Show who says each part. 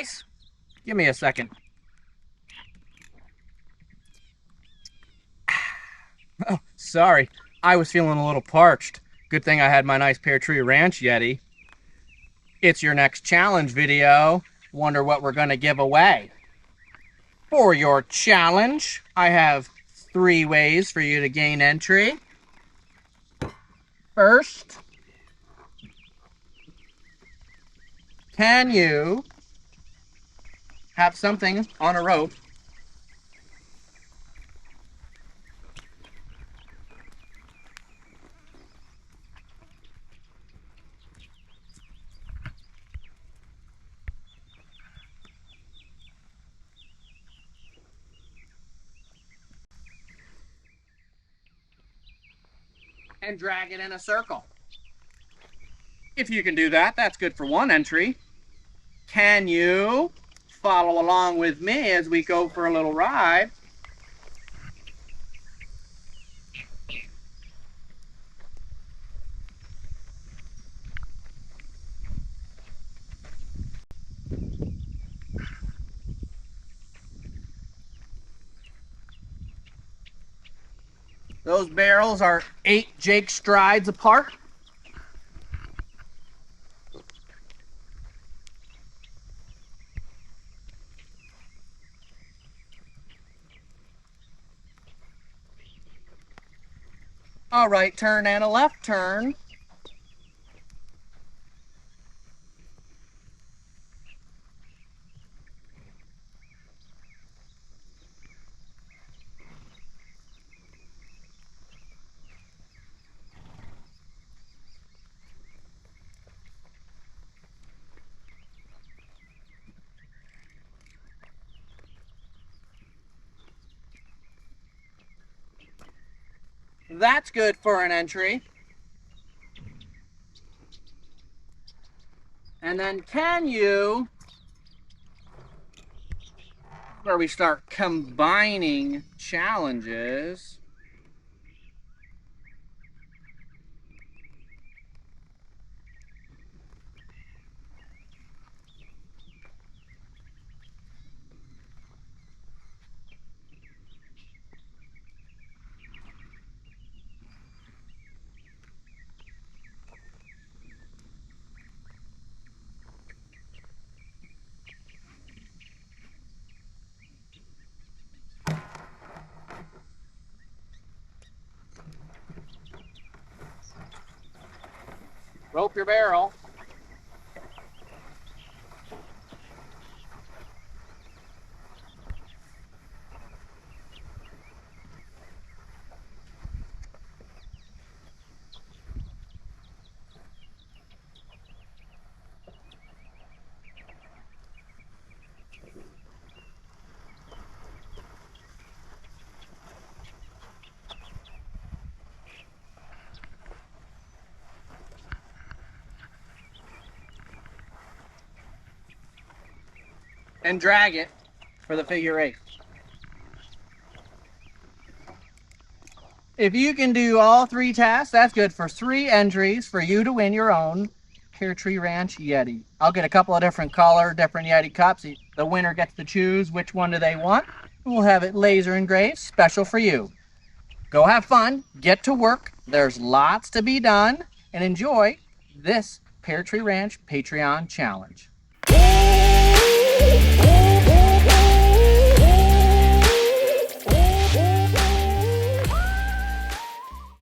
Speaker 1: guys. Give me a second. Oh, sorry. I was feeling a little parched. Good thing I had my nice Pear Tree Ranch Yeti. It's your next challenge video. Wonder what we're going to give away. For your challenge, I have 3 ways for you to gain entry. First, can you have something on a rope and drag it in a circle? If you can do that, that's good for 1 entry. Can you follow along with me as we go for a little ride? Those barrels are 8 Jake strides apart. A right turn and a left turn. That's good for an entry. And then can you, where we start combining challenges, rope your barrel. And drag it for the figure 8. If you can do all 3 tasks, that's good for 3 entries for you to win your own Pear Tree Ranch Yeti. I'll get a couple of different color, different Yeti cups. The winner gets to choose which one do they want. We'll have it laser engraved, special for you. Go have fun, get to work. There's lots to be done, and enjoy this Pear Tree Ranch Patreon challenge.